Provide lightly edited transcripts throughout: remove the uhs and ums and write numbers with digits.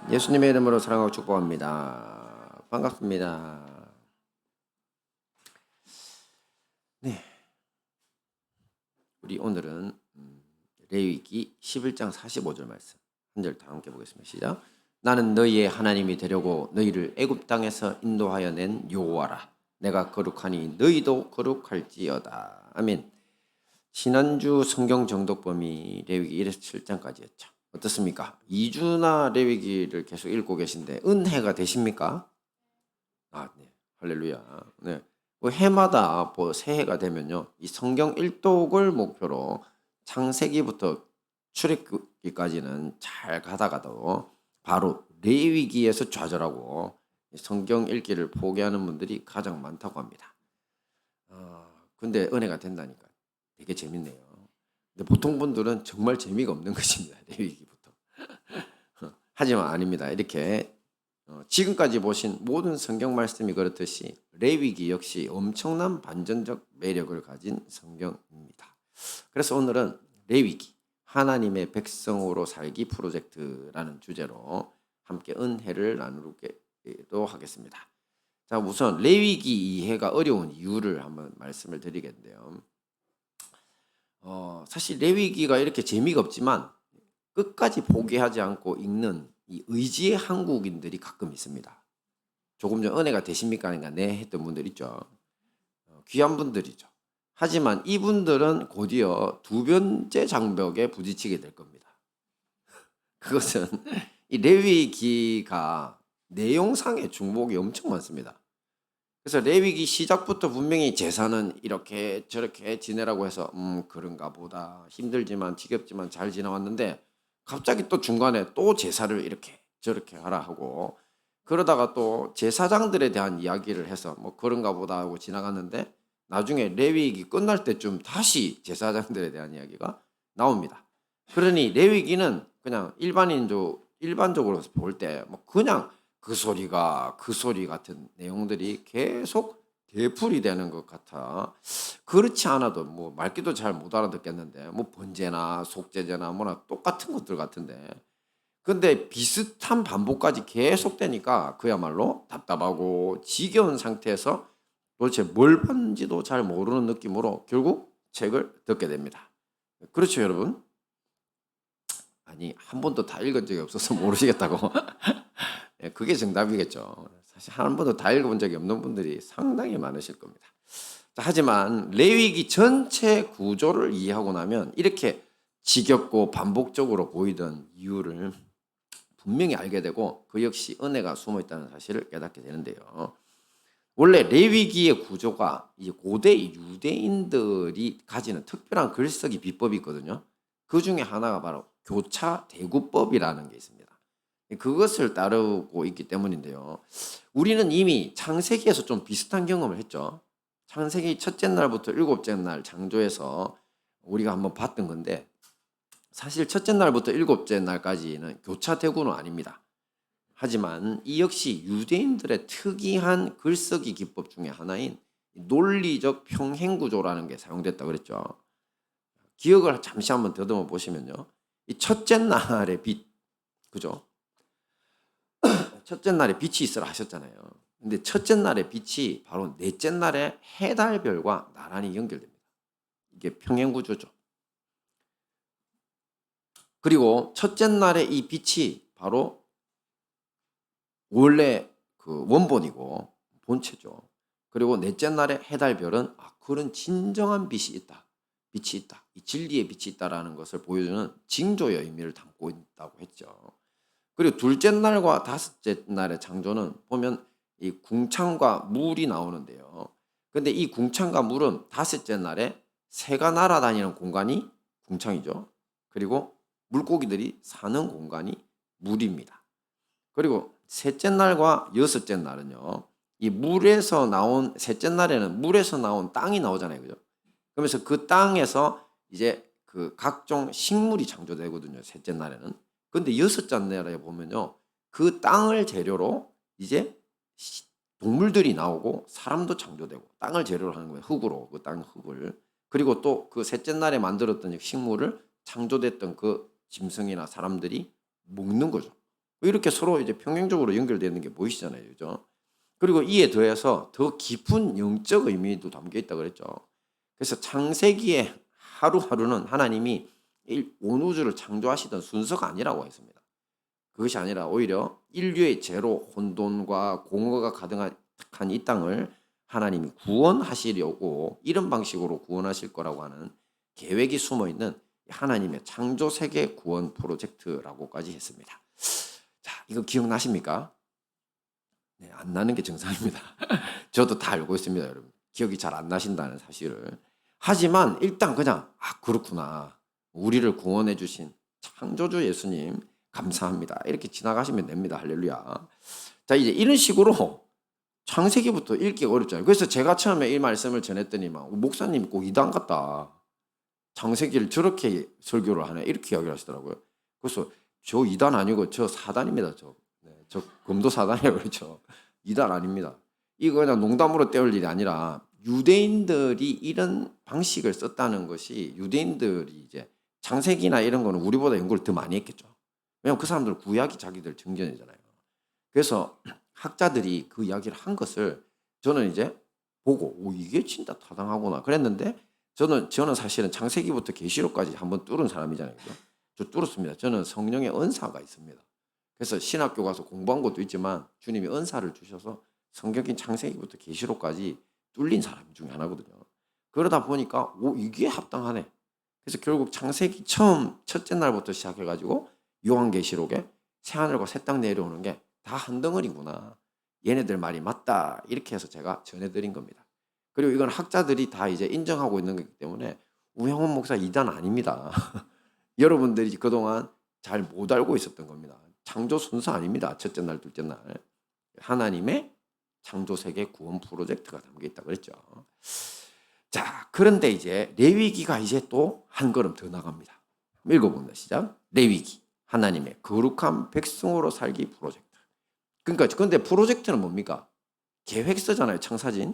예수님의 이름으로 사랑하고 축복합니다. 반갑습니다. 네, 우리 오늘은 레위기 11장 45절 말씀 한 절 다 함께 보겠습니다. 시작. 나는 너희의 하나님이 되려고 너희를 애굽 땅에서 인도하여 낸 여호와라. 내가 거룩하니 너희도 거룩할지어다. 아멘. 지난주 성경 정독범위 레위기 1에서 7장까지였죠. 어떻습니까? 2주나 레위기를 계속 읽고 계신데 은혜가 되십니까? 아, 네. 할렐루야. 네. 해마다 새해가 되면요. 이 성경 일독을 목표로 창세기부터 출애굽기까지는 잘 가다가도 바로 레위기에서 좌절하고 성경 읽기를 포기하는 분들이 가장 많다고 합니다. 근데 은혜가 된다니까 되게 재밌네요. 근데 보통 분들은 정말 재미가 없는 것입니다. 레위기부터. 하지만 아닙니다. 이렇게 지금까지 보신 모든 성경 말씀이 그렇듯이 레위기 역시 엄청난 반전적 매력을 가진 성경입니다. 그래서 오늘은 레위기 하나님의 백성으로 살기 프로젝트라는 주제로 함께 은혜를 나누기도 하겠습니다. 자, 우선 레위기 이해가 어려운 이유를 한번 말씀을 드리겠는데요. 사실 레위기가 이렇게 재미가 없지만 끝까지 포기하지 않고 읽는 이 의지의 한국인들이 가끔 있습니다. 조금 전 은혜가 되십니까? 그러니까 네 했던 분들 있죠. 귀한 분들이죠. 하지만 이분들은 곧이어 두 번째 장벽에 부딪히게 될 겁니다. 그것은 이 레위기가 내용상의 중복이 엄청 많습니다. 그래서 레위기 시작부터 분명히 제사는 이렇게 저렇게 지내라고 해서 그런가 보다 힘들지만 지겹지만 잘 지나왔는데 갑자기 또 중간에 또 제사를 이렇게 저렇게 하라 하고 그러다가 또 제사장들에 대한 이야기를 해서 뭐 그런가 보다 하고 지나갔는데 나중에 레위기 끝날 때쯤 다시 제사장들에 대한 이야기가 나옵니다. 그러니 레위기는 그냥 일반적으로 볼 때 뭐 그냥 그 소리가 그 소리 같은 내용들이 계속 되풀이 되는 것 같아. 그렇지 않아도 뭐 말귀도 잘 못 알아듣겠는데 뭐 번제나 속죄제나 뭐나 똑같은 것들 같은데 근데 비슷한 반복까지 계속되니까 그야말로 답답하고 지겨운 상태에서 도대체 뭘 봤는지도 잘 모르는 느낌으로 결국 책을 듣게 됩니다. 그렇죠, 여러분? 아니, 한 번도 다 읽은 적이 없어서 모르시겠다고. 예, 그게 정답이겠죠. 사실 한 번도 다 읽어본 적이 없는 분들이 상당히 많으실 겁니다. 하지만 레위기 전체 구조를 이해하고 나면 이렇게 지겹고 반복적으로 보이던 이유를 분명히 알게 되고 그 역시 은혜가 숨어 있다는 사실을 깨닫게 되는데요. 원래 레위기의 구조가 이 고대 유대인들이 가지는 특별한 글쓰기 비법이 있거든요. 그 중에 하나가 바로 교차 대구법이라는 게 있습니다. 그것을 따르고 있기 때문인데요. 우리는 이미 창세기에서 좀 비슷한 경험을 했죠. 창세기 첫째 날부터 일곱째 날 창조에서 우리가 한번 봤던 건데 사실 첫째 날부터 일곱째 날까지는 교차 대구는 아닙니다. 하지만 이 역시 유대인들의 특이한 글쓰기 기법 중에 하나인 논리적 평행구조라는 게 사용됐다고 그랬죠. 기억을 잠시 한번 더듬어 보시면요. 이 첫째 날의 빛, 그죠? 첫째 날에 빛이 있으라 하셨잖아요. 근데 첫째 날의 빛이 바로 넷째 날의 해달별과 나란히 연결됩니다. 이게 평행구조죠. 그리고 첫째 날의 이 빛이 바로 원래 그 원본이고 본체죠. 그리고 넷째 날의 해달별은 그런 진정한 빛이 있다. 빛이 있다. 이 진리의 빛이 있다라는 것을 보여주는 징조의 의미를 담고 있다고 했죠. 그리고 둘째 날과 다섯째 날의 창조는 보면 이 궁창과 물이 나오는데요. 근데 이 궁창과 물은 다섯째 날에 새가 날아다니는 공간이 궁창이죠. 그리고 물고기들이 사는 공간이 물입니다. 그리고 셋째 날과 여섯째 날은요. 이 물에서 나온 셋째 날에는 물에서 나온 땅이 나오잖아요. 그죠? 그러면서 그 땅에서 이제 그 각종 식물이 창조되거든요. 셋째 날에는. 근데 여섯째 날에 보면요. 그 땅을 재료로 이제 동물들이 나오고 사람도 창조되고 땅을 재료로 하는 거예요. 흙으로 그 땅 흙을. 그리고 또 그 셋째 날에 만들었던 식물을 창조됐던 그 짐승이나 사람들이 먹는 거죠. 뭐 이렇게 서로 이제 평행적으로 연결되는 게 보이시잖아요. 그죠? 그리고 이에 더해서 더 깊은 영적 의미도 담겨 있다 그랬죠. 그래서 창세기의 하루하루는 하나님이 온 우주를 창조하시던 순서가 아니라고 했습니다. 그것이 아니라 오히려 인류의 죄로 혼돈과 공허가 가득한 이 땅을 하나님이 구원하시려고 이런 방식으로 구원하실 거라고 하는 계획이 숨어있는 하나님의 창조세계 구원 프로젝트라고까지 했습니다. 자, 이거 기억나십니까? 네, 안 나는 게 정상입니다. 저도 다 알고 있습니다, 여러분. 기억이 잘 안 나신다는 사실을. 하지만 일단 그냥 그렇구나. 우리를 구원해 주신 창조주 예수님 감사합니다. 이렇게 지나가시면 됩니다. 할렐루야. 자, 이제 이런 식으로 창세기부터 읽기가 어렵잖아요. 그래서 제가 처음에 이 말씀을 전했더니만 목사님 꼭 이단 같다. 창세기를 저렇게 설교를 하네. 이렇게 이야기를 하시더라고요. 그래서 저 이단 아니고 저 사단입니다. 저 검도 사단이라고 그러죠. 이단 아닙니다. 이거 그냥 농담으로 때울 일이 아니라 유대인들이 이런 방식을 썼다는 것이 유대인들이 이제 창세기나 이런 거는 우리보다 연구를 더 많이 했겠죠. 왜냐하면 그 사람들 구약이 자기들 정전이잖아요. 그래서 학자들이 그 이야기를 한 것을 저는 이제 보고 이게 진짜 타당하구나 그랬는데 저는 사실은 창세기부터 계시록까지 한번 뚫은 사람이잖아요. 그죠? 저 뚫었습니다. 저는 성령의 은사가 있습니다. 그래서 신학교 가서 공부한 것도 있지만 주님이 은사를 주셔서 성경인 창세기부터 계시록까지 뚫린 사람 중에 하나거든요. 그러다 보니까 이게 합당하네. 그래서 결국 창세기 처음 첫째 날부터 시작해가지고 요한계시록에 새하늘과 새 땅 내려오는 게 다 한 덩어리구나. 얘네들 말이 맞다. 이렇게 해서 제가 전해드린 겁니다. 그리고 이건 학자들이 다 이제 인정하고 있는 거기 때문에 우형훈 목사 이단 아닙니다. 여러분들이 그동안 잘 못 알고 있었던 겁니다. 창조 순서 아닙니다. 첫째 날, 둘째 날. 하나님의 창조세계 구원 프로젝트가 담겨 있다고 그랬죠. 자, 그런데 이제 레위기가 이제 또 한 걸음 더 나갑니다. 읽어봅니다. 시작. 레위기. 하나님의 거룩한 백성으로 살기 프로젝트. 그러니까 근데 프로젝트는 뭡니까? 계획서잖아요. 창사진.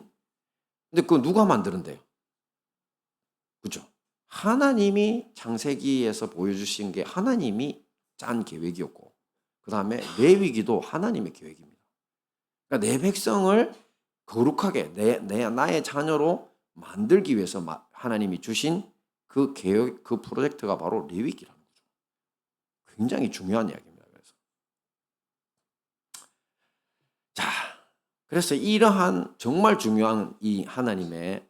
근데 그거 누가 만드는데요? 그죠? 하나님이 창세기에서 보여주신 게 하나님이 짠 계획이었고 그 다음에 레위기도 하나님의 계획입니다. 그러니까 내 백성을 거룩하게 나의 자녀로 만들기 위해서 하나님이 주신 그 계획, 그 프로젝트가 바로 레위기라는 거죠. 굉장히 중요한 이야기입니다. 그래서 이러한 정말 중요한 이 하나님의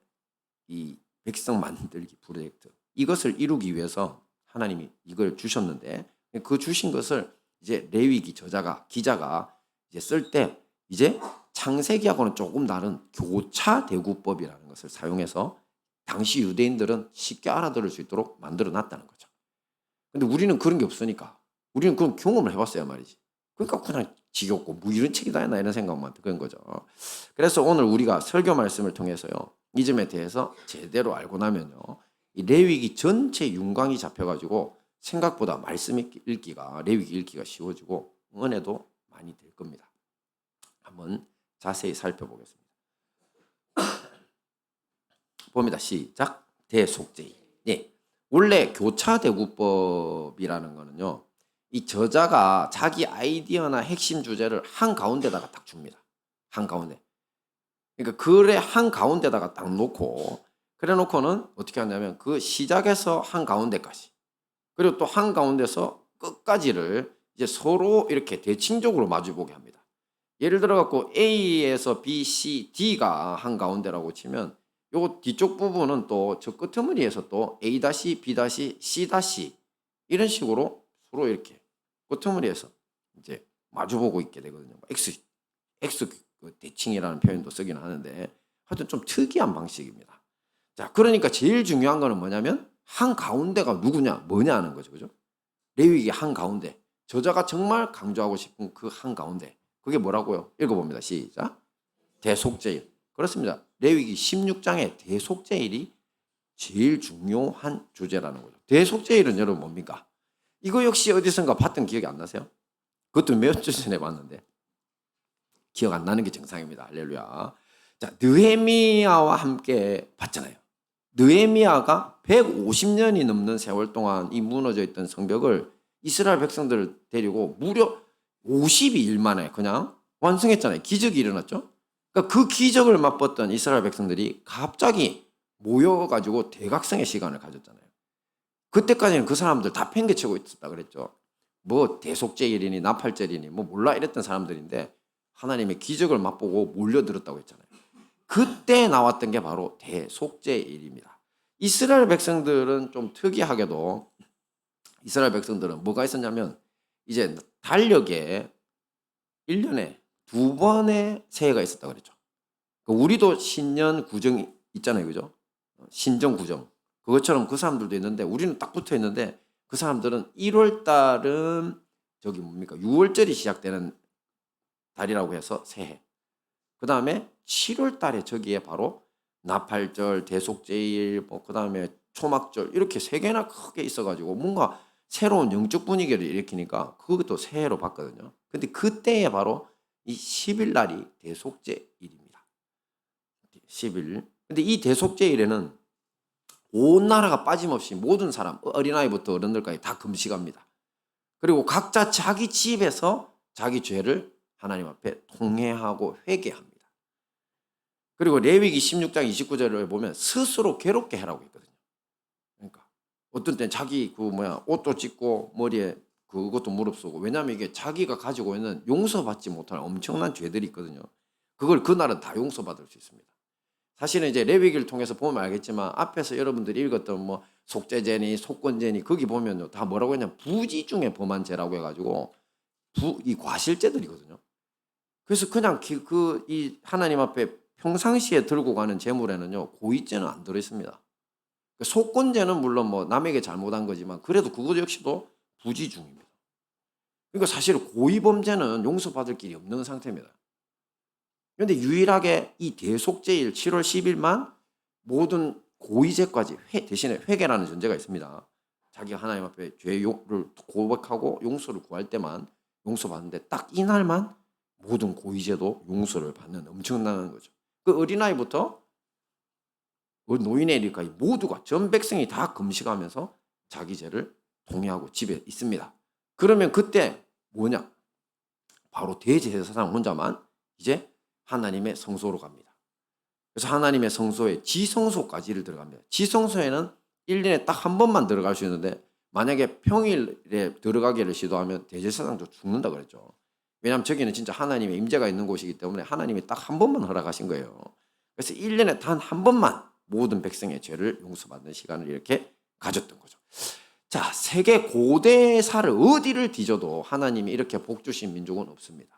이 백성 만들기 프로젝트 이것을 이루기 위해서 하나님이 이걸 주셨는데 그 주신 것을 이제 레위기 기자가 이제 쓸 때 이제 창세기하고는 조금 다른 교차 대구법이라는 것을 사용해서 당시 유대인들은 쉽게 알아들을 수 있도록 만들어 놨다는 거죠. 근데 우리는 그런 게 없으니까 우리는 그런 경험을 해봤어요 말이지. 그러니까 그냥 지겹고 뭐 이런 책이다 했나 이런 생각만 드는 거죠. 그래서 오늘 우리가 설교 말씀을 통해서요. 이 점에 대해서 제대로 알고 나면요. 이 레위기 전체 윤곽이 잡혀가지고 생각보다 말씀 읽기가 레위기 읽기가 쉬워지고 은혜도 많이 될 겁니다. 한번 자세히 살펴보겠습니다. 봅니다. 시작. 대속죄. 네. 원래 교차대구법이라는 거는요. 이 저자가 자기 아이디어나 핵심 주제를 한 가운데다가 딱 줍니다. 한 가운데. 그러니까 글의 한 가운데다가 딱 놓고 그래 놓고는 어떻게 하냐면 그 시작에서 한 가운데까지 그리고 또 한 가운데서 끝까지를 이제 서로 이렇게 대칭적으로 마주보게 합니다. 예를 들어 갖고 A에서 B, C, D가 한 가운데라고 치면 요 뒤쪽 부분은 또 저 끄트머리에서 또 A-, B-, C- 이런 식으로 서로 이렇게 끄트머리에서 이제 마주보고 있게 되거든요. X 대칭이라는 표현도 쓰긴 하는데 하여튼 좀 특이한 방식입니다. 자, 그러니까 제일 중요한 거는 뭐냐면 한 가운데가 누구냐, 뭐냐 하는 거죠. 그죠? 레위기 한 가운데. 저자가 정말 강조하고 싶은 그 한 가운데. 그게 뭐라고요? 읽어봅니다. 시작. 대속죄일. 그렇습니다. 레위기 16장의 대속죄일이 제일 중요한 주제라는 거죠. 대속죄일은 여러분 뭡니까? 이거 역시 어디선가 봤던 기억이 안 나세요? 그것도 몇 주 전에 봤는데 기억 안 나는 게 정상입니다. 할렐루야. 자, 느헤미야와 함께 봤잖아요. 느헤미야가 150년이 넘는 세월 동안 이 무너져 있던 성벽을 이스라엘 백성들을 데리고 무려 52일 만에 그냥 완성했잖아요. 기적이 일어났죠. 그러니까 그 기적을 맛봤던 이스라엘 백성들이 갑자기 모여가지고 대각성의 시간을 가졌잖아요. 그때까지는 그 사람들 다 팽개치고 있었다 그랬죠. 뭐 대속죄일이니 나팔절이니 뭐 몰라 이랬던 사람들인데 하나님의 기적을 맛보고 몰려들었다고 했잖아요. 그때 나왔던 게 바로 대속죄일입니다. 이스라엘 백성들은 좀 특이하게도 이스라엘 백성들은 뭐가 있었냐면 이제 달력에 1년에 2번의 새해가 있었다고 그랬죠. 우리도 신년 구정 있잖아요. 그죠? 신정 구정. 그것처럼 그 사람들도 있는데 우리는 딱 붙어 있는데 그 사람들은 1월 달은 저기 뭡니까? 6월절이 시작되는 달이라고 해서 새해. 그다음에 7월 달에 저기에 바로 나팔절, 대속죄일, 뭐 그다음에 초막절 이렇게 세 개나 크게 있어 가지고 뭔가 새로운 영적 분위기를 일으키니까 그것도 새해로 봤거든요. 근데 그때에 바로 이 10일 날이 대속죄일입니다. 10일. 근데 이 대속죄일에는 온 나라가 빠짐없이 모든 사람, 어린아이부터 어른들까지 다 금식합니다. 그리고 각자 자기 집에서 자기 죄를 하나님 앞에 통회하고 회개합니다. 그리고 레위기 16장 29절을 보면 스스로 괴롭게 해라고 있거든요. 그러니까 어떤 때는 자기 옷도 찢고 머리에 그것도 무릅쓰고, 왜냐하면 이게 자기가 가지고 있는 용서받지 못할 엄청난 죄들이 있거든요. 그걸 그날은 다 용서받을 수 있습니다. 사실은 이제 레위기를 통해서 보면 알겠지만 앞에서 여러분들이 읽었던 뭐 속죄죄니 속건죄니 거기 보면요 다 뭐라고 했냐면 부지 중에 범한 죄라고 해가지고 이 과실죄들이거든요. 그래서 그냥 이 하나님 앞에 평상시에 들고 가는 재물에는요 고의죄는 안 들어 있습니다. 속건죄는 물론 뭐 남에게 잘못한 거지만 그래도 그것 역시도 부지 중입니다. 그러니까 사실 고의 범죄는 용서받을 길이 없는 상태입니다. 그런데 유일하게 이 대속죄일 7월 10일만 모든 고의죄까지 대신에 회개라는 전제가 있습니다. 자기가 하나님 앞에 죄를 고백하고 용서를 구할 때만 용서받는데 딱 이날만 모든 고의죄도 용서를 받는 엄청난 거죠. 그 어린아이부터 노인에 이르기까지 모두가 전 백성이 다 금식하면서 자기 죄를 통회하고 집에 있습니다. 그러면 그때 뭐냐? 바로 대제사장 혼자만 이제 하나님의 성소로 갑니다. 그래서 하나님의 성소에 지성소까지를 들어갑니다. 지성소에는 1년에 딱 한 번만 들어갈 수 있는데 만약에 평일에 들어가기를 시도하면 대제사장도 죽는다 그랬죠. 왜냐하면 저기는 진짜 하나님의 임재가 있는 곳이기 때문에 하나님이 딱 한 번만 허락하신 거예요. 그래서 1년에 단 한 번만 모든 백성의 죄를 용서받는 시간을 이렇게 가졌던 거죠. 자, 세계 고대사를 어디를 뒤져도 하나님이 이렇게 복 주신 민족은 없습니다.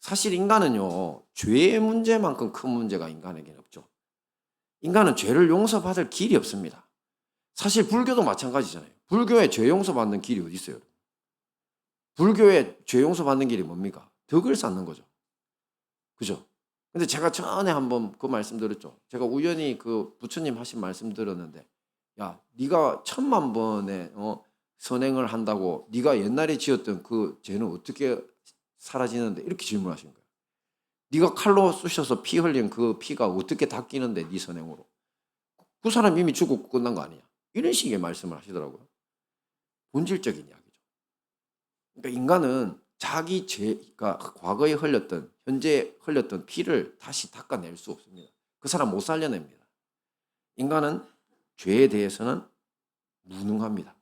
사실 인간은요, 죄의 문제만큼 큰 문제가 인간에게는 없죠. 인간은 죄를 용서받을 길이 없습니다. 사실 불교도 마찬가지잖아요. 불교에 죄 용서받는 길이 어디 있어요? 불교에 죄 용서받는 길이 뭡니까? 덕을 쌓는 거죠. 그죠? 근데 제가 전에 한번 그 말씀 들었죠. 제가 우연히 그 부처님 하신 말씀 들었는데, 야, 네가 1000만 번의 선행을 한다고 네가 옛날에 지었던 그 죄는 어떻게 사라지는데? 이렇게 질문하신 거예요. 네가 칼로 쑤셔서 피 흘린 그 피가 어떻게 닦이는데 네 선행으로? 그 사람 이미 죽고 끝난 거 아니야? 이런 식의 말씀을 하시더라고요. 본질적인 이야기죠. 그러니까 인간은 자기 죄가 과거에 흘렸던, 현재에 흘렸던 피를 다시 닦아낼 수 없습니다. 그 사람 못 살려냅니다. 인간은 죄에 대해서는 무능합니다.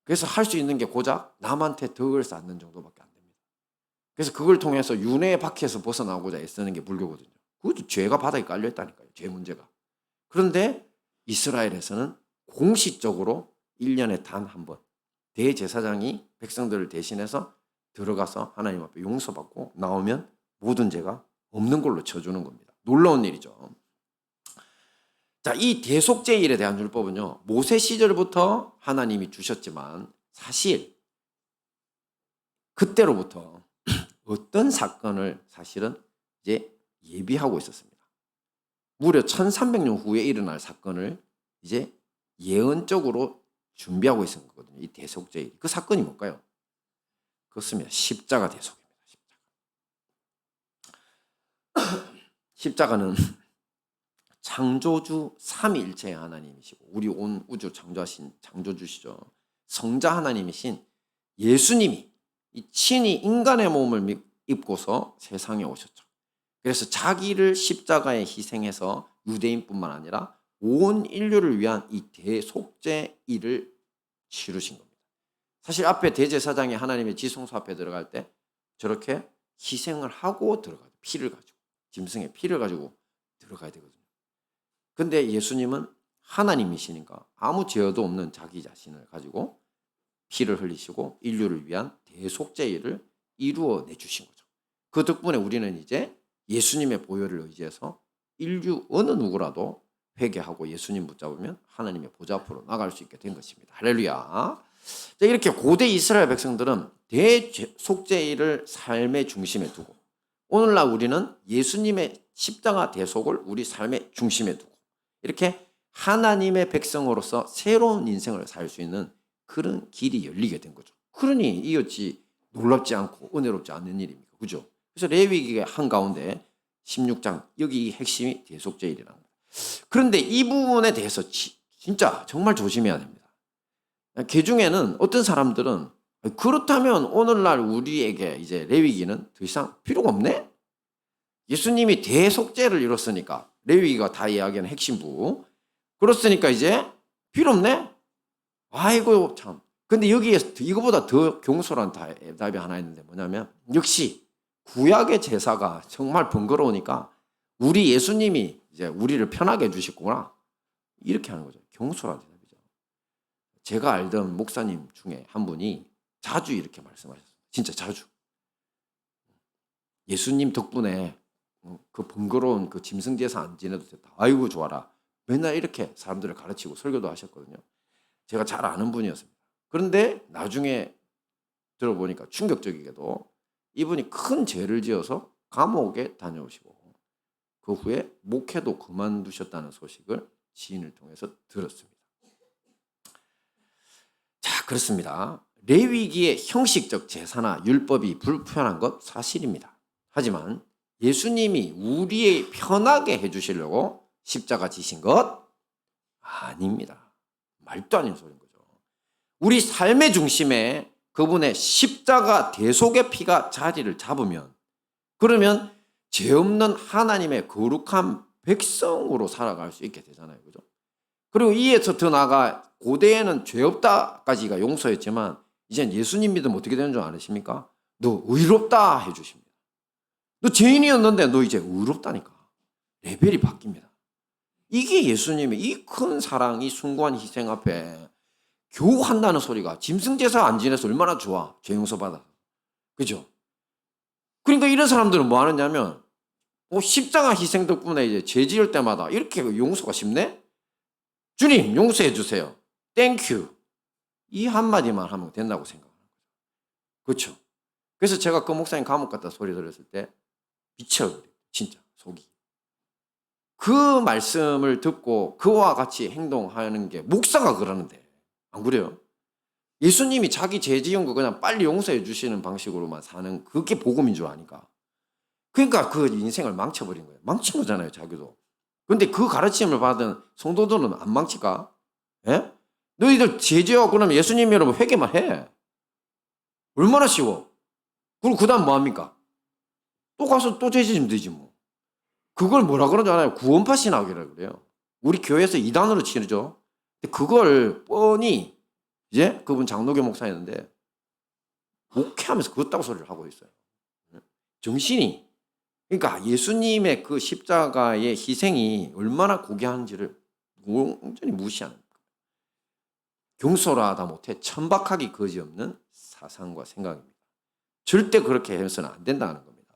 그래서 할 수 있는 게 고작 남한테 덕을 쌓는 정도밖에 안 됩니다. 그래서 그걸 통해서 윤회의 바퀴에서 벗어나고자 애쓰는 게 불교거든요. 그것도 죄가 바닥에 깔려있다니까요. 죄 문제가. 그런데 이스라엘에서는 공식적으로 1년에 단 한 번 대제사장이 백성들을 대신해서 들어가서 하나님 앞에 용서받고 나오면 모든 죄가 없는 걸로 쳐주는 겁니다. 놀라운 일이죠. 자, 이 대속죄일에 대한 율법은요, 모세 시절부터 하나님이 주셨지만 사실 그때로부터 어떤 사건을 사실은 이제 예비하고 있었습니다. 무려 1300년 후에 일어날 사건을 이제 예언적으로 준비하고 있었던 거거든요. 이 대속죄일. 그 사건이 뭘까요? 그렇습니다. 십자가 대속입니다. 십자가는 창조주 삼위일체의 하나님이시고 우리 온 우주 창조하신 창조주시죠. 성자 하나님이신 예수님이 이 친히 인간의 몸을 입고서 세상에 오셨죠. 그래서 자기를 십자가에 희생해서 유대인뿐만 아니라 온 인류를 위한 이 대속죄 일을 치르신 겁니다. 사실 앞에 대제사장이 하나님의 지성소 앞에 들어갈 때 저렇게 희생을 하고 들어가요. 피를 가지고, 짐승의 피를 가지고 들어가야 되거든요. 근데 예수님은 하나님이시니까 아무 죄도 없는 자기 자신을 가지고 피를 흘리시고 인류를 위한 대속죄 일을 이루어 내주신 거죠. 그 덕분에 우리는 이제 예수님의 보혈을 의지해서 인류 어느 누구라도 회개하고 예수님 붙잡으면 하나님의 보좌 앞으로 나갈 수 있게 된 것입니다. 할렐루야. 이렇게 고대 이스라엘 백성들은 대속죄일을 삶의 중심에 두고 오늘날 우리는 예수님의 십자가 대속을 우리 삶의 중심에 두고 이렇게 하나님의 백성으로서 새로운 인생을 살 수 있는 그런 길이 열리게 된 거죠. 그러니 이 어찌 놀랍지 않고 은혜롭지 않은 일입니까? 그죠? 그래서 레위기의 한가운데 16장 여기 핵심이 대속죄일이라는 거예요. 그런데 이 부분에 대해서 진짜 정말 조심해야 됩니다. 그 중에는 어떤 사람들은 그렇다면 오늘날 우리에게 이제 레위기는 더 이상 필요가 없네? 예수님이 대속죄를 이뤘으니까 레위기가 다 이야기하는 핵심부 그렇으니까 이제 필요 없네? 아이고 참. 근데 여기에 이거보다 더 경솔한 답이 하나 있는데 뭐냐면 역시 구약의 제사가 정말 번거로우니까 우리 예수님이 이제 우리를 편하게 해주셨구나 이렇게 하는 거죠. 경솔한 대답이죠. 제가 알던 목사님 중에 한 분이 자주 이렇게 말씀하셨어요. 진짜 자주. 예수님 덕분에 그 번거로운 그 짐승 제사 안 지내도 됐다. 아이고 좋아라. 맨날 이렇게 사람들을 가르치고 설교도 하셨거든요. 제가 잘 아는 분이었습니다. 그런데 나중에 들어보니까 충격적이게도 이분이 큰 죄를 지어서 감옥에 다녀오시고 그 후에 목회도 그만두셨다는 소식을 지인을 통해서 들었습니다. 자, 그렇습니다. 레위기의 형식적 제사나 율법이 불편한 것 사실입니다. 하지만 예수님이 우리의 편하게 해주시려고 십자가 지신 것 아닙니다. 말도 안 되는 소리인 거죠. 우리 삶의 중심에 그분의 십자가 대속의 피가 자리를 잡으면 그러면 죄 없는 하나님의 거룩한 백성으로 살아갈 수 있게 되잖아요. 그죠? 그리고 이에서 더 나아가 고대에는 죄 없다까지가 용서였지만 이젠 예수님 믿으면 어떻게 되는 줄 아십니까? 너 의롭다 해주십니다. 너 죄인이었는데 너 이제 의롭다니까. 레벨이 바뀝니다. 이게 예수님의 이 큰 사랑, 이 숭고한 희생 앞에 겨우 한다는 소리가 짐승 제사 안 지내서 얼마나 좋아. 죄 용서받아. 그죠? 그러니까 이런 사람들은 뭐 하느냐면 십자가 희생 덕분에 이제 죄 지을 때마다 이렇게 용서가 쉽네? 주님 용서해 주세요. 땡큐. 이 한마디만 하면 된다고 생각하는 거죠. 그렇죠? 그래서 제가 그 목사님 감옥 갔다 소리 들었을 때 미쳐버려요. 진짜 속이. 그 말씀을 듣고 그와 같이 행동하는 게 목사가 그러는데 안 그래요? 예수님이 자기 죄 지은 거 그냥 빨리 용서해 주시는 방식으로만 사는 그게 복음인 줄 아니까. 그러니까 그 인생을 망쳐버린 거예요. 망친 거잖아요, 자기도. 근데 그 가르침을 받은 성도들은 안 망칠까? 예? 너희들 죄 지어 그러면 예수님 여러분 회개만 해. 얼마나 쉬워. 그리고 그 다음 뭐 합니까? 또 가서 또 죄 지으면 되지 뭐. 그걸 뭐라 그러지 않아요? 구원파 신학이라고 그래요. 우리 교회에서 이단으로 치르죠. 그걸 뻔히 이제 그분 장로교 목사였는데 목회하면서 그렇다고 소리를 하고 있어요. 정신이. 그러니까 예수님의 그 십자가의 희생이 얼마나 고귀한지를 완전히 무시하는 거예요. 경솔하다 못해 천박하기 거지없는 사상과 생각입니다. 절대 그렇게 해서는 안 된다는 겁니다.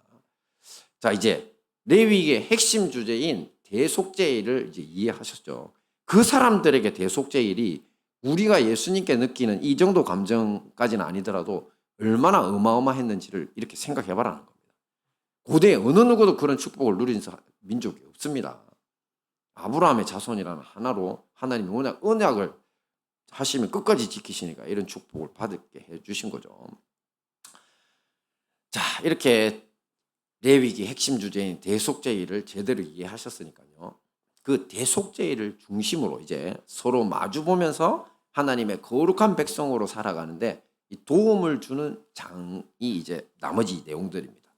자, 이제 레위기의 핵심 주제인 대속죄일을 이제 이해하셨죠. 그 사람들에게 대속죄일이 우리가 예수님께 느끼는 이 정도 감정까지는 아니더라도 얼마나 어마어마했는지를 이렇게 생각해 봐라는 겁니다. 고대 어느 누구도 그런 축복을 누린 민족이 없습니다. 아브라함의 자손이라는 하나로 하나님이 언약을 하시면 끝까지 지키시니까 이런 축복을 받게 해주신 거죠. 자, 이렇게 레위기 핵심 주제인 대속죄일을 제대로 이해하셨으니까요. 그 대속죄일을 중심으로 이제 서로 마주보면서 하나님의 거룩한 백성으로 살아가는데 이 도움을 주는 장이 이제 나머지 내용들입니다.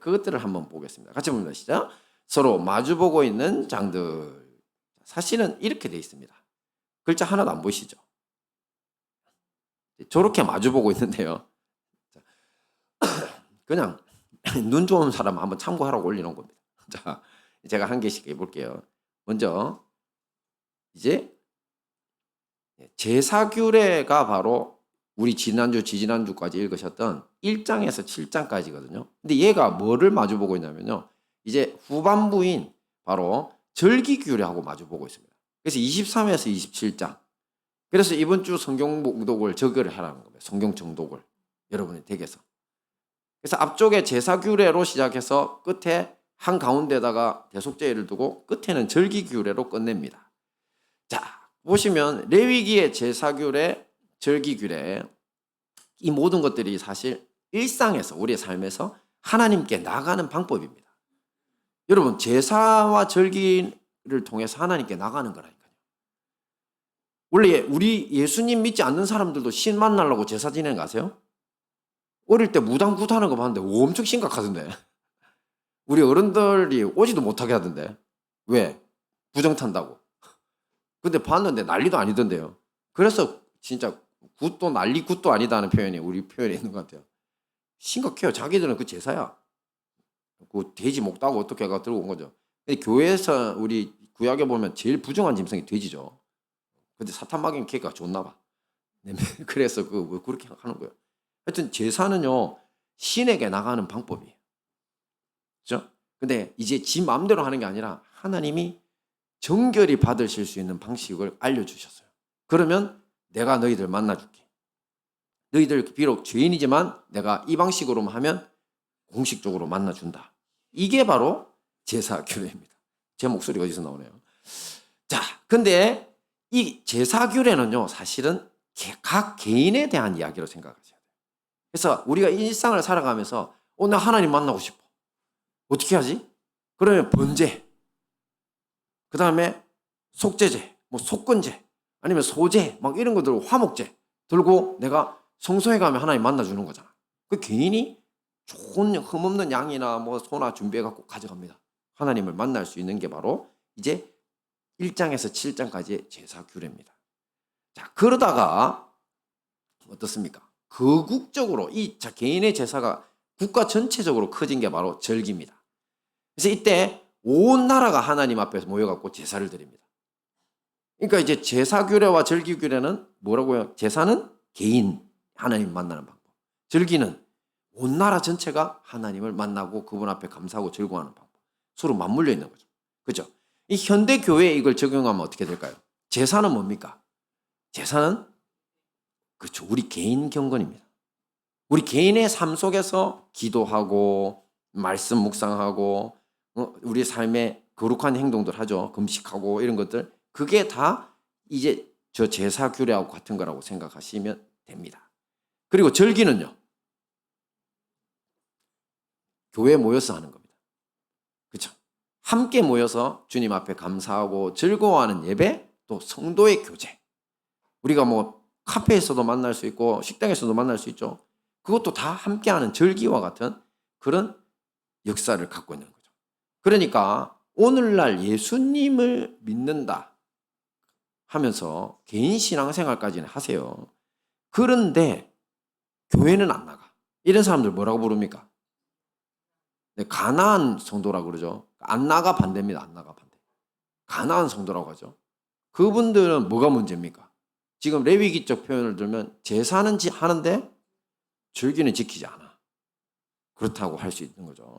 그것들을 한번 보겠습니다. 같이 봅니다. 시작. 서로 마주보고 있는 장들. 사실은 이렇게 돼 있습니다. 글자 하나도 안 보이시죠? 저렇게 마주보고 있는데요. 그냥 눈 좋은 사람 한번 참고하라고 올려놓은 겁니다. 자, 제가 한 개씩 해볼게요. 먼저 이제 제사규례가 바로 우리 지난주, 지지난주까지 읽으셨던 1장에서 7장까지거든요. 근데 얘가 뭐를 마주보고 있냐면요. 이제 후반부인 바로 절기규례하고 마주보고 있습니다. 그래서 23에서 27장. 그래서 이번 주 성경 봉독을 저거를 하라는 겁니다. 성경 정독을 여러분이 댁에서. 그래서 앞쪽에 제사규례로 시작해서 끝에 한 가운데다가 대속죄를 두고 끝에는 절기규례로 끝냅니다. 자, 보시면 레위기의 제사규례, 절기규례 이 모든 것들이 사실 일상에서 우리의 삶에서 하나님께 나가는 방법입니다. 여러분 제사와 절기를 통해서 하나님께 나가는 거라니까요. 원래 우리 예수님 믿지 않는 사람들도 신 만나려고 제사 지내는 거 아세요? 어릴 때 무당 굿하는 거 봤는데 엄청 심각하던데. 우리 어른들이 오지도 못하게 하던데. 왜? 부정 탄다고. 근데 봤는데 난리도 아니던데요. 그래서 진짜 굿도 난리 굿도 아니다는 표현이 우리 표현에 있는 것 같아요. 심각해요. 자기들은 그 제사야. 그 돼지 먹다고 어떻게 해가 들고 온 거죠. 근데 교회에서 우리 구약에 보면 제일 부정한 짐승이 돼지죠. 근데 사탄 막인 걔가 좋나 봐. 그래서 그렇게 하는 거예요. 하여튼 제사는요 신에게 나가는 방법이에요. 그렇죠? 근데 이제 지 마음대로 하는 게 아니라 하나님이 정결히 받으실 수 있는 방식을 알려주셨어요. 그러면 내가 너희들 만나줄게. 너희들 비록 죄인이지만 내가 이 방식으로만 하면 공식적으로 만나준다. 이게 바로 제사규례입니다. 제 목소리 어디서 나오네요. 자, 근데 이 제사규례는요 사실은 각 개인에 대한 이야기로 생각하셔야 돼요. 그래서 우리가 일상을 살아가면서 나 하나님 만나고 싶어. 어떻게 하지? 그러면 번제, 그 다음에 속죄제, 속건제, 아니면 소제, 막 이런 거 들고 화목제 들고 내가 성소에 가면 하나님 만나주는 거잖아. 그 개인이 좋은 흠없는 양이나 소나 준비해갖고 가져갑니다. 하나님을 만날 수 있는 게 바로 이제 1장에서 7장까지의 제사규례입니다. 자, 그러다가 어떻습니까? 거국적으로 이 개인의 제사가 국가 전체적으로 커진 게 바로 절기입니다. 그래서 이때 온 나라가 하나님 앞에서 모여갖고 제사를 드립니다. 그러니까 이제 제사규례와 절기규례는 뭐라고요? 제사는 개인 하나님 만나는 방법. 절기는 온 나라 전체가 하나님을 만나고 그분 앞에 감사하고 즐거워하는 방법. 서로 맞물려 있는 거죠. 그렇죠? 이 현대 교회에 이걸 적용하면 어떻게 될까요? 제사는 뭡니까? 제사는 그렇죠. 우리 개인 경건입니다. 우리 개인의 삶 속에서 기도하고 말씀 묵상하고 우리 삶에 거룩한 행동들 하죠. 금식하고 이런 것들. 그게 다 이제 저 제사 규례하고 같은 거라고 생각하시면 됩니다. 그리고 절기는요. 교회에 모여서 하는 겁니다. 그렇죠? 함께 모여서 주님 앞에 감사하고 즐거워하는 예배, 또 성도의 교제. 우리가 카페에서도 만날 수 있고 식당에서도 만날 수 있죠. 그것도 다 함께하는 절기와 같은 그런 역사를 갖고 있는 거죠. 그러니까 오늘날 예수님을 믿는다 하면서 개인 신앙생활까지는 하세요. 그런데 교회는 안 나가. 이런 사람들 뭐라고 부릅니까? 가나안 성도라고 그러죠. 안 나가 반대입니다. 안 나가 반대. 가나안 성도라고 하죠. 그분들은 뭐가 문제입니까? 지금 레위기적 표현을 들면 제사는 하는데 절기는 지키지 않아. 그렇다고 할 수 있는 거죠.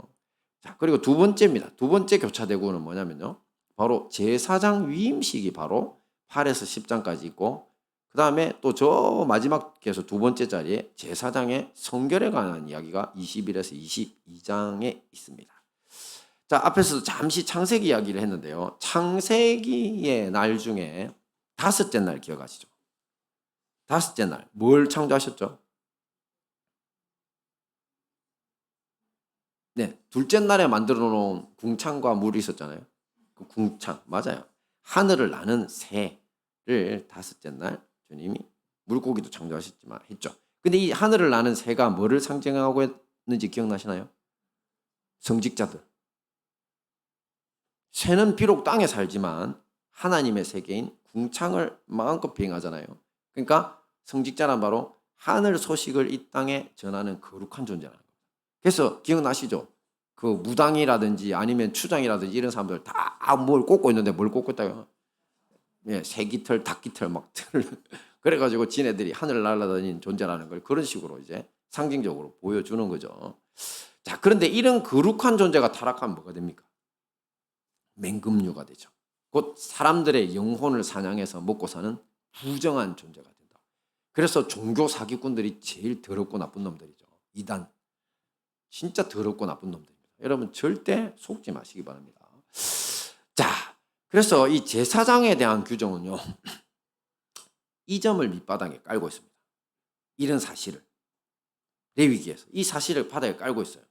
자, 그리고 두 번째입니다. 두 번째 교차대구는 뭐냐면요. 바로 제사장 위임식이 바로 8에서 10장까지 있고 그 다음에 또 저 마지막에서 두 번째 자리에 제사장의 성결에 관한 이야기가 21에서 22장에 있습니다. 자, 앞에서 잠시 창세기 이야기를 했는데요. 창세기의 날 중에 다섯째 날 기억하시죠? 다섯째 날 뭘 창조하셨죠? 네, 둘째 날에 만들어 놓은 궁창과 물이 있었잖아요. 그 궁창 맞아요. 하늘을 나는 새를 다섯째 날 주님이 물고기도 창조하셨지만 했죠. 근데 이 하늘을 나는 새가 뭐를 상징하고 있는지 기억나시나요? 성직자들. 새는 비록 땅에 살지만 하나님의 세계인 궁창을 마음껏 비행하잖아요. 그러니까 성직자란 바로 하늘 소식을 이 땅에 전하는 거룩한 존재라는 거예요. 그래서 기억나시죠? 그 무당이라든지 아니면 추장이라든지 이런 사람들 다 뭘 꽂고 있는데 뭘 꽂고 있다고요? 예, 새깃털, 닭깃털 막 그래가지고 지네들이 하늘을 날아다니는 존재라는 걸 그런 식으로 이제 상징적으로 보여주는 거죠. 자, 그런데 이런 거룩한 존재가 타락하면 뭐가 됩니까? 맹금류가 되죠. 곧 사람들의 영혼을 사냥해서 먹고 사는 부정한 존재가 된다. 그래서 종교 사기꾼들이 제일 더럽고 나쁜 놈들이죠. 이단. 진짜 더럽고 나쁜 놈들입니다. 여러분 절대 속지 마시기 바랍니다. 자, 그래서 이 제사장에 대한 규정은요. 이 점을 밑바닥에 깔고 있습니다. 이런 사실을. 레위기에서 이 사실을 바닥에 깔고 있어요.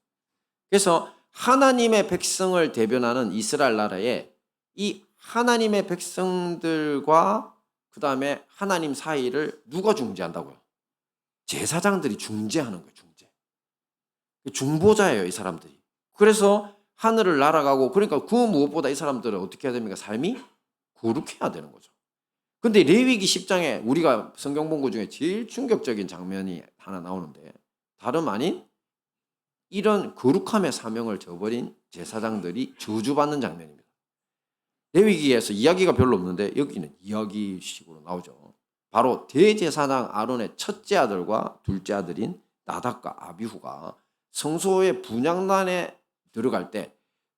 그래서 하나님의 백성을 대변하는 이스라엘 나라에 이 하나님의 백성들과 그 다음에 하나님 사이를 누가 중재한다고요? 제사장들이 중재하는 거예요. 중재. 중보자예요. 이 사람들이. 그래서 하늘을 날아가고 그러니까 그 무엇보다 이 사람들은 어떻게 해야 됩니까? 삶이 거룩해야 되는 거죠. 근데 레위기 10장에 우리가 성경 본 것 중에 제일 충격적인 장면이 하나 나오는데 다름 아닌 이런 거룩함의 사명을 저버린 제사장들이 저주받는 장면입니다. 레위기에서 이야기가 별로 없는데 여기는 이야기식으로 나오죠. 바로 대제사장 아론의 첫째 아들과 둘째 아들인 나답과 아비후가 성소의 분향단에 들어갈 때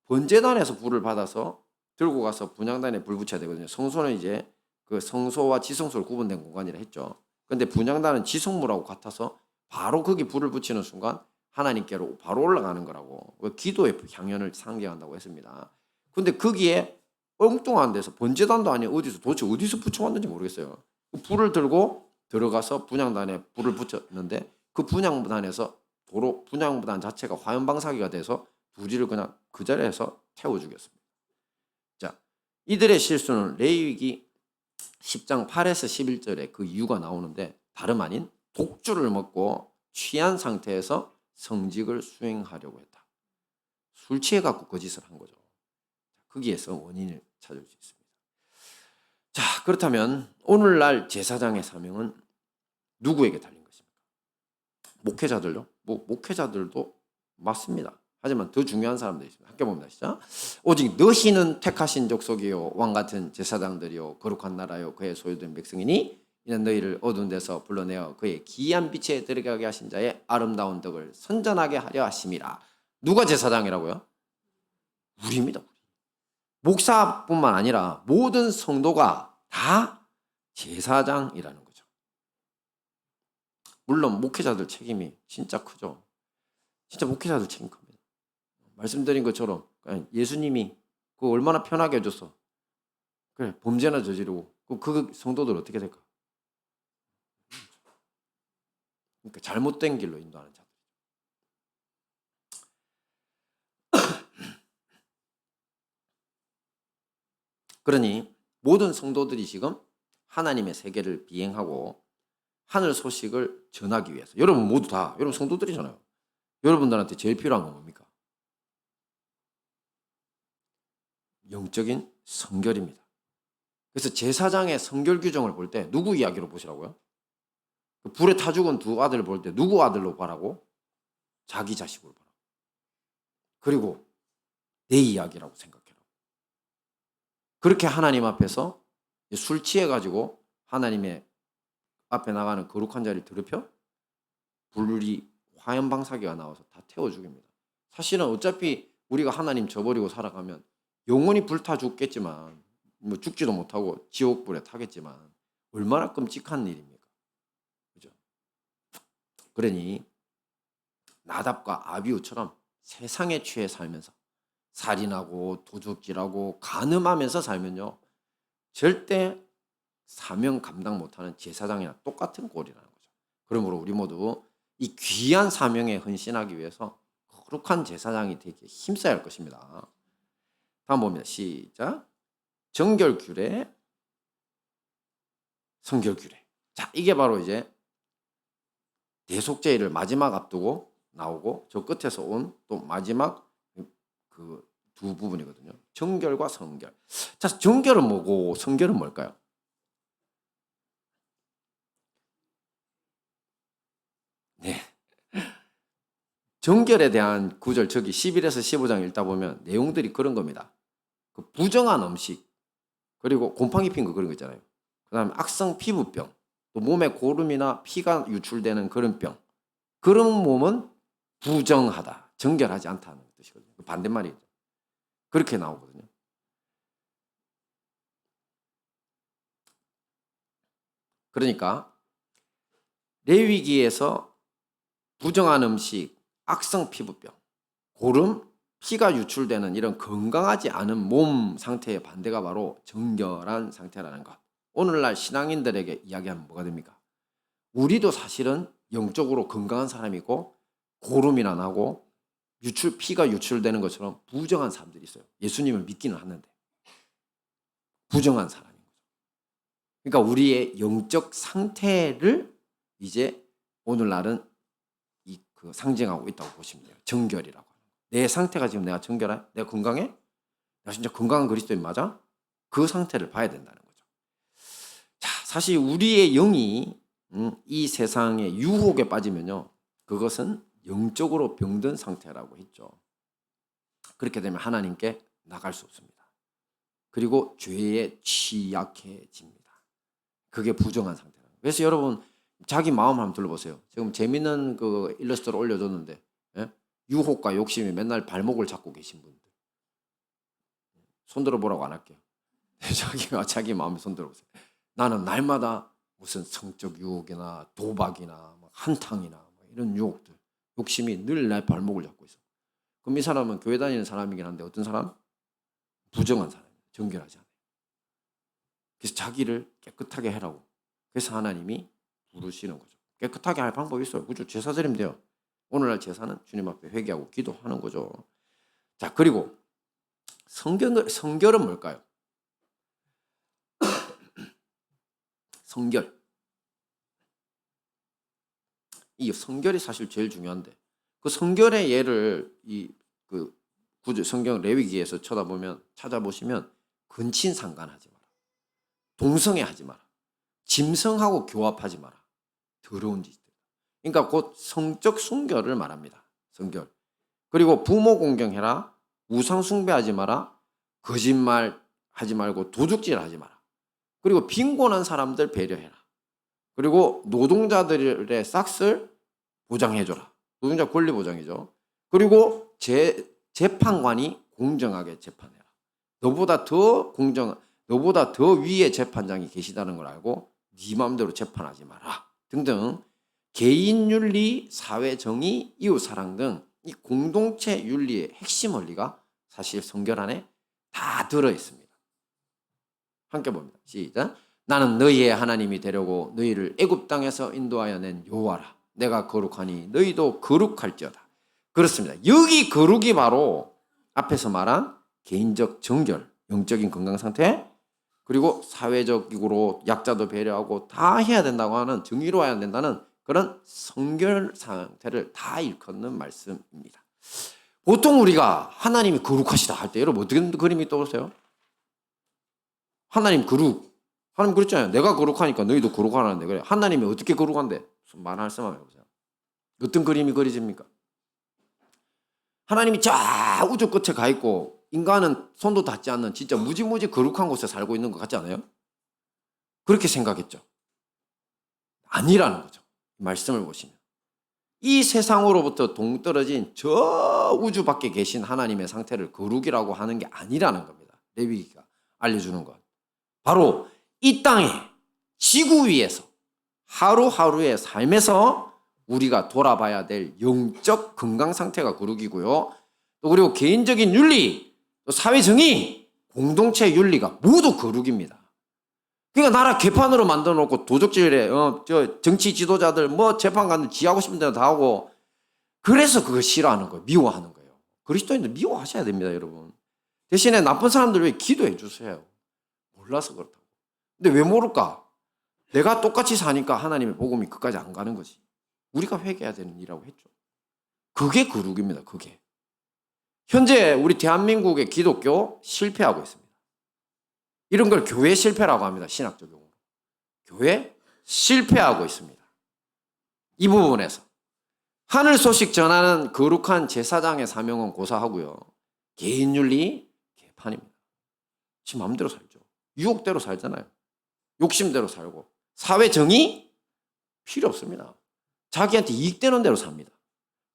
번제단에서 불을 받아서 들고 가서 분향단에 불 붙여야 되거든요. 성소는 이제 그 성소와 지성소로 구분된 공간이라 했죠. 그런데 분향단은 지성물하고 같아서 바로 거기 불을 붙이는 순간 하나님께로 바로 올라가는 거라고 기도의 향연을 상징한다고 했습니다. 근데 거기에 엉뚱한 데서 번제단도 아니고 도대체 어디서 붙여왔는지 모르겠어요. 불을 들고 들어가서 분향단에 불을 붙였는데 그 분향단에서 도로 분향단 자체가 화염방사기가 돼서 둘이를 그냥 그 자리에서 태워 죽였습니다. 자, 이들의 실수는 레위기 10장 8에서 11절에 그 이유가 나오는데 다름 아닌 독주를 먹고 취한 상태에서 성직을 수행하려고 했다. 술 취해갖고 거짓을 한 거죠. 거기에서 원인을 찾을 수 있습니다. 자, 그렇다면 오늘날 제사장의 사명은 누구에게 달린 것입니까? 목회자들요? 목회자들도 맞습니다. 하지만 더 중요한 사람들이 있습니다. 함께 봅니다. 시작. 오직 너희는 택하신 족속이요 왕 같은 제사장들이요 거룩한 나라요 그의 소유된 백성이니 이는 너희를 어두운 데서 불러내어 그의 기이한 빛에 들어가게 하신 자의 아름다운 덕을 선전하게 하려 하심이라. 누가 제사장이라고요? 우리입니다. 우리. 목사뿐만 아니라 모든 성도가 다 제사장이라는 거죠. 물론 목회자들 책임이 진짜 크죠. 진짜 목회자들 책임 큽니다. 말씀드린 것처럼 예수님이 그 얼마나 편하게 해줬어. 그래 범죄나 저지르고 그 성도들 어떻게 될까? 그러니까 잘못된 길로 인도하는 자들. 그러니 모든 성도들이 지금 하나님의 세계를 비행하고 하늘 소식을 전하기 위해서 여러분 모두 다 여러분 성도들이잖아요. 여러분들한테 제일 필요한 건 뭡니까? 영적인 성결입니다. 그래서 제사장의 성결 규정을 볼 때 누구 이야기로 보시라고요? 불에 타 죽은 두 아들을 볼 때 누구 아들로 봐라고? 자기 자식으로 봐라. 그리고 내 이야기라고 생각해라. 그렇게 하나님 앞에서 술 취해가지고 하나님의 앞에 나가는 거룩한 자리를 더럽혀 불이 화염방사기가 나와서 다 태워 죽입니다. 사실은 어차피 우리가 하나님 저버리고 살아가면 영원히 불타 죽겠지만 뭐 죽지도 못하고 지옥불에 타겠지만 얼마나 끔찍한 일입니까? 그죠? 그러니 나답과 아비후처럼 세상에 취해 살면서 살인하고 도둑질하고 간음하면서 살면요 절대 사명 감당 못하는 제사장이나 똑같은 꼴이라는 거죠. 그러므로 우리 모두 이 귀한 사명에 헌신하기 위해서 거룩한 제사장이 되기에 힘써야 할 것입니다. 다음 봅니다. 시작. 정결규례, 성결규례. 자, 이게 바로 이제 대속죄를 마지막 앞두고 나오고 저 끝에서 온 또 마지막 그 두 부분이거든요. 정결과 성결. 자, 정결은 뭐고 성결은 뭘까요? 네. 정결에 대한 구절 저기 11에서 15장 읽다 보면 내용들이 그런 겁니다. 그 부정한 음식 그리고 곰팡이 핀 거 그런 거 있잖아요. 그다음에 악성 피부병 또 몸에 고름이나 피가 유출되는 그런 병 그런 몸은 부정하다 정결하지 않다는 뜻이거든요. 반대말이죠. 그렇게 나오거든요. 그러니까 레위기에서 부정한 음식, 악성 피부병, 고름, 피가 유출되는 이런 건강하지 않은 몸 상태의 반대가 바로 정결한 상태라는 것. 오늘날 신앙인들에게 이야기하면 뭐가 됩니까? 우리도 사실은 영적으로 건강한 사람이고 고름이나 나고 피가 유출되는 것처럼 부정한 사람들이 있어요. 예수님을 믿기는 하는데 부정한 사람인 거죠. 그러니까 우리의 영적 상태를 이제 오늘날은 그 상징하고 있다고 보시면 돼요. 정결이라고. 내 상태가 지금 내가 정결해? 내가 건강해? 내가 진짜 건강한 그리스도인 맞아? 그 상태를 봐야 된다는 거죠. 자, 사실 우리의 영이 이 세상의 유혹에 빠지면요. 그것은 영적으로 병든 상태라고 했죠. 그렇게 되면 하나님께 나갈 수 없습니다. 그리고 죄에 취약해집니다. 그게 부정한 상태라는 거예요. 그래서 여러분 자기 마음 한번 들어보세요. 지금 재밌는 그 일러스트를 올려줬는데 유혹과 욕심이 맨날 발목을 잡고 계신 분들 손들어 보라고 안 할게요. 자기 마음에 손들어 보세요. 나는 날마다 무슨 성적 유혹이나 도박이나 한탕이나 이런 유혹들 욕심이 늘 내 발목을 잡고 있어. 그럼 이 사람은 교회 다니는 사람이긴 한데 어떤 사람? 부정한 사람이에요. 정결하지 않아요. 그래서 자기를 깨끗하게 해라고. 그래서 하나님이 부르시는 거죠. 깨끗하게 할 방법이 있어요. 그죠? 제사 드리면 돼요. 오늘날 제사는 주님 앞에 회개하고 기도하는 거죠. 자, 그리고 성결은 뭘까요? 성결. 이 성결이 사실 제일 중요한데 그 성결의 예를 그 구절 성경 레위기에서 찾아보시면 근친상간하지 마라. 동성애하지 마라. 짐승하고 교합하지 마라. 더러운 짓. 그러니까 곧 성적 순결을 말합니다. 성결. 그리고 부모 공경해라. 우상 숭배하지 마라. 거짓말 하지 말고 도둑질 하지 마라. 그리고 빈곤한 사람들 배려해라. 그리고 노동자들의 싹쓸 보장해줘라. 노동자 권리 보장이죠. 그리고 재판관이 공정하게 재판해라. 너보다 더 위에 재판장이 계시다는 걸 알고 네 마음대로 재판하지 마라. 등등 개인 윤리, 사회 정의, 이웃 사랑 등 이 공동체 윤리의 핵심 원리가 사실 성결 안에 다 들어 있습니다. 함께 봅니다. 시작. 나는 너희의 하나님이 되려고 너희를 애굽 땅에서 인도하여 낸 여호와라. 내가 거룩하니 너희도 거룩할지어다. 그렇습니다. 여기 거룩이 바로 앞에서 말한 개인적 정결, 영적인 건강 상태, 그리고 사회적으로 약자도 배려하고 다 해야 된다고 하는 정의로워야 된다는 그런 성결 상태를 다 일컫는 말씀입니다. 보통 우리가 하나님이 거룩하시다 할 때 여러분 어떤 그림이 떠오르세요? 하나님 거룩. 하나님 그랬잖아요. 내가 거룩하니까 너희도 거룩하라는데 그래. 하나님이 어떻게 거룩한데? 무슨 말씀 한번 해보세요. 어떤 그림이 그려집니까? 하나님이 저 우주 끝에 가 있고 인간은 손도 닿지 않는 진짜 무지무지 거룩한 곳에 살고 있는 것 같지 않아요? 그렇게 생각했죠. 아니라는 거죠. 말씀을 보시면. 이 세상으로부터 동떨어진 저 우주 밖에 계신 하나님의 상태를 거룩이라고 하는 게 아니라는 겁니다. 레위기가 알려주는 것. 바로 이 땅에 지구 위에서 하루하루의 삶에서 우리가 돌아봐야 될 영적 건강 상태가 거룩이고요. 또 그리고 개인적인 윤리, 또 사회 정의, 공동체 윤리가 모두 거룩입니다. 그러니까 나라 개판으로 만들어 놓고 도적질에 저 정치 지도자들 재판관들 지하고 싶은 대로 다 하고 그래서 그걸 싫어하는 거예요. 미워하는 거예요. 그리스도인들 미워하셔야 됩니다, 여러분. 대신에 나쁜 사람들 왜 기도해 주세요. 몰라서 그렇다고. 근데 왜 모를까? 내가 똑같이 사니까 하나님의 복음이 끝까지 안 가는 거지. 우리가 회개해야 되는 일이라고 했죠. 그게 거룩입니다. 그게. 현재 우리 대한민국의 기독교 실패하고 있습니다. 이런 걸 교회 실패라고 합니다. 신학적 용어로. 교회 실패하고 있습니다. 이 부분에서. 하늘 소식 전하는 거룩한 제사장의 사명은 고사하고요. 개인윤리 개판입니다. 지 마음대로 살죠. 유혹대로 살잖아요. 욕심대로 살고. 사회 정의 필요 없습니다. 자기한테 이익되는 대로 삽니다.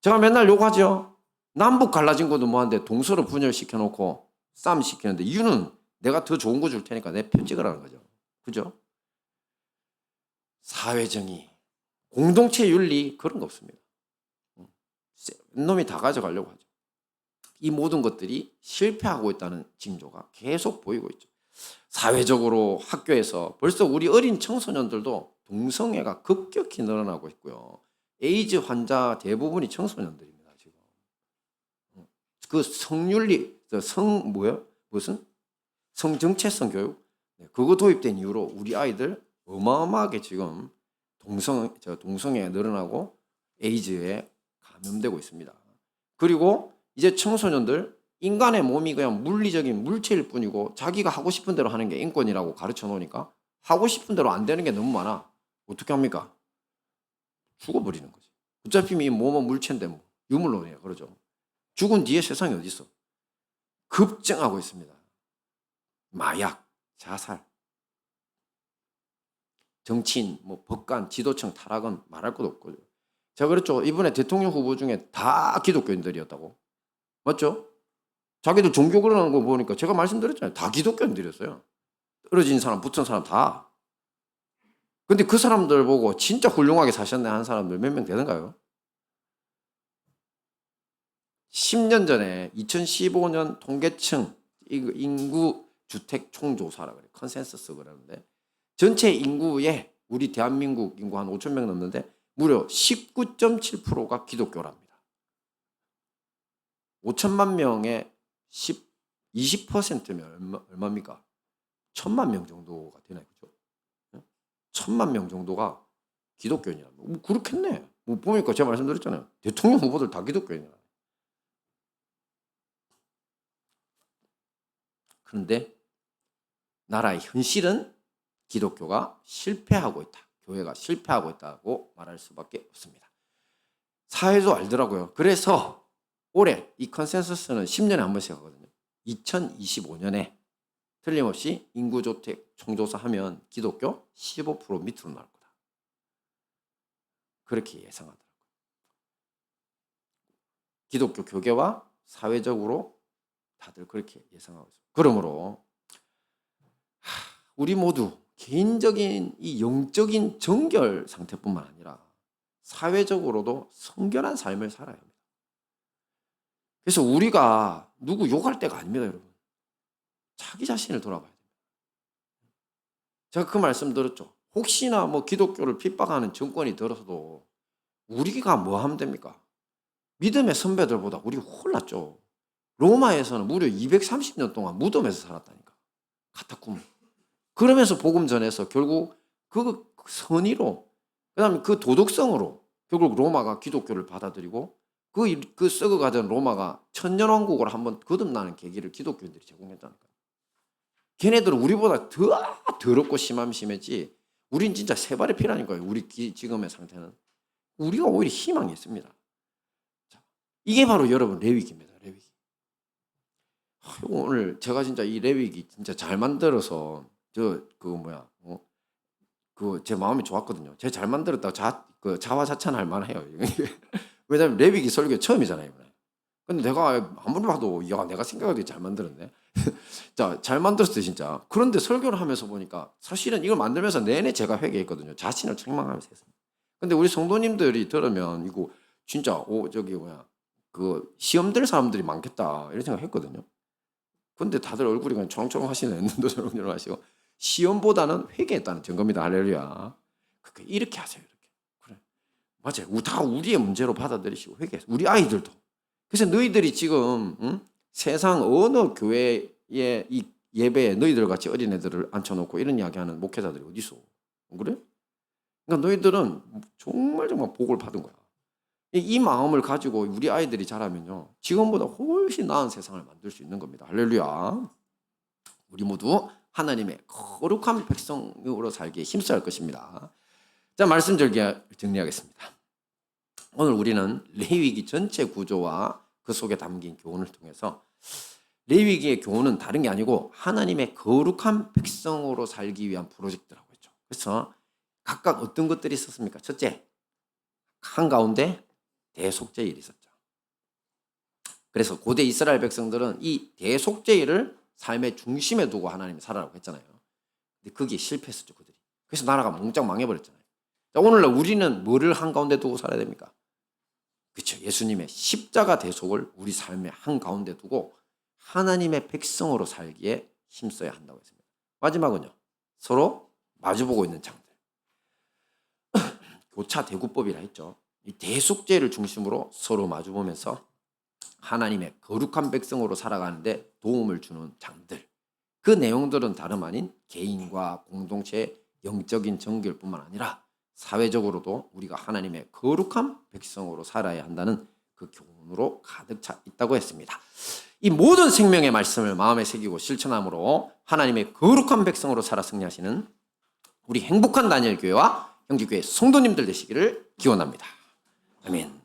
제가 맨날 욕하죠. 남북 갈라진 것도 뭐한데 동서로 분열시켜놓고 싸움 시키는데 이유는 내가 더 좋은 거 줄 테니까 내 편 찍으라는 거죠. 그죠? 사회정의, 공동체 윤리 그런 거 없습니다. 놈이 다 가져가려고 하죠. 이 모든 것들이 실패하고 있다는 징조가 계속 보이고 있죠. 사회적으로 학교에서 벌써 우리 어린 청소년들도 동성애가 급격히 늘어나고 있고요. 에이즈 환자 대부분이 청소년들입니다. 지금 그 성윤리, 무슨 성정체성 교육 그거 도입된 이후로 우리 아이들 어마어마하게 지금 동성애가 늘어나고 에이즈에 감염되고 있습니다. 그리고 이제 청소년들 인간의 몸이 그냥 물리적인 물체일 뿐이고 자기가 하고 싶은 대로 하는 게 인권이라고 가르쳐 놓으니까 하고 싶은 대로 안 되는 게 너무 많아. 어떻게 합니까? 죽어버리는 거지. 어차피 이 몸은 물체인데 뭐 유물론이에요. 그러죠. 죽은 뒤에 세상이 어디 있어? 급증하고 있습니다. 마약, 자살, 정치인, 법관, 지도층 타락은 말할 것도 없고. 제가 그랬죠. 이번에 대통령 후보 중에 다 기독교인들이었다고. 맞죠? 자기들 종교 그러는 거 보니까 제가 말씀드렸잖아요. 다 기독교인들이었어요. 떨어진 사람, 붙은 사람 다. 근데 그 사람들 보고 진짜 훌륭하게 사셨네 하는 사람들 몇 명 되는가요? 10년 전에 2015년 통계청 인구 주택 총조사라 그래요. 컨센서스 그러는데 전체 인구에 우리 대한민국 인구 한 5천 명 넘는데 무려 19.7%가 기독교랍니다. 5천만 명의 20%면 얼마입니까? 1,000만 명 정도가 되나요? 그죠? 1,000만 명 정도가 기독교인이라. 그렇겠네. 보니까 제가 말씀드렸잖아요. 대통령 후보들 다 기독교인이라. 그런데 나라의 현실은 기독교가 실패하고 있다. 교회가 실패하고 있다고 말할 수밖에 없습니다. 사회도 알더라고요. 그래서 올해 이 컨센서스는 10년에 한 번씩 하거든요. 2025년에 틀림없이 인구주택 총조사하면 기독교 15% 밑으로 나올 거다. 그렇게 예상하더라고요. 기독교 교계와 사회적으로 다들 그렇게 예상하고 있습니다. 그러므로 우리 모두 개인적인 이 영적인 정결 상태뿐만 아니라 사회적으로도 성결한 삶을 살아야 합니다. 그래서 우리가 누구 욕할 때가 아닙니다, 여러분. 자기 자신을 돌아봐야 됩니다. 제가 그 말씀 들었죠. 혹시나 기독교를 핍박하는 정권이 들어서도 우리가 뭐 하면 됩니까? 믿음의 선배들보다 우리 홀랐죠. 로마에서는 무려 230년 동안 무덤에서 살았다니까. 카타콤. 그러면서 복음 전해서 결국 그 선의로, 그다음에 그 도덕성으로 결국 로마가 기독교를 받아들이고 그 썩어가던 로마가 천년왕국으로 한번 거듭나는 계기를 기독교인들이 제공했다니까요. 걔네들은 우리보다 더 더럽고 심했지. 우린 진짜 세 발의 피라니까요. 우리 지금의 상태는. 우리가 오히려 희망이 있습니다. 자, 이게 바로 여러분 레위기입니다. 레위기. 오늘 제가 진짜 이 레위기 진짜 잘 만들어서 제 마음이 좋았거든요. 제가 잘 만들었다고 자화자찬할 만해요. 왜냐면 레위기 설교 처음이잖아요. 근데 내가 아무리 봐도 내가 생각해도 잘 만들었네. 자, 잘 만들었어요 진짜. 그런데 설교를 하면서 보니까 사실은 이걸 만들면서 내내 제가 회개했거든요. 자신을 책망하면서 했습니다. 근데 우리 성도님들이 들으면 이거 진짜 그 시험 될 사람들이 많겠다 이런 생각했거든요. 근데 다들 얼굴이 그냥 초롱초롱 하시네. 눈도 초롱초롱 하시고 시험보다는 회개했다는 증거입니다. 할렐루야. 이렇게 하세요. 이렇게. 그래. 맞아요. 다 우리의 문제로 받아들이시고 회개해서 우리 아이들도. 그래서 너희들이 지금 세상 어느 교회의 이 예배에 너희들 같이 어린애들을 앉혀놓고 이런 이야기하는 목회자들이 어디 있어? 그래? 그러니까 너희들은 정말 복을 받은 거야. 이 마음을 가지고 우리 아이들이 자라면요, 지금보다 훨씬 나은 세상을 만들 수 있는 겁니다. 할렐루야. 우리 모두 하나님의 거룩한 백성으로 살기에 힘써야 할 것입니다. 자, 말씀 정리하겠습니다. 오늘 우리는 레위기 전체 구조와 그 속에 담긴 교훈을 통해서, 레위기의 교훈은 다른 게 아니고 하나님의 거룩한 백성으로 살기 위한 프로젝트라고 했죠. 그래서 각각 어떤 것들이 있었습니까? 첫째, 한가운데 대속죄일이 있었죠. 그래서 고대 이스라엘 백성들은 이 대속죄일을 삶의 중심에 두고 하나님이 살아라고 했잖아요. 근데 그게 실패했었죠, 그들이. 그래서 나라가 몽땅 망해버렸잖아요. 자, 오늘날 우리는 뭐를 한가운데 두고 살아야 됩니까? 그렇죠. 예수님의 십자가 대속을 우리 삶의 한가운데 두고 하나님의 백성으로 살기에 힘써야 한다고 했습니다. 마지막은요, 서로 마주보고 있는 장들. 교차 대구법이라 했죠. 이 대속죄를 중심으로 서로 마주보면서 하나님의 거룩한 백성으로 살아가는데 도움을 주는 장들. 그 내용들은 다름 아닌 개인과 공동체의 영적인 정결 뿐만 아니라 사회적으로도 우리가 하나님의 거룩한 백성으로 살아야 한다는 그 교훈으로 가득 차 있다고 했습니다. 이 모든 생명의 말씀을 마음에 새기고 실천함으로 하나님의 거룩한 백성으로 살아 승리하시는 우리 행복한 다니엘 교회와 형제교회 성도님들 되시기를 기원합니다. 아멘.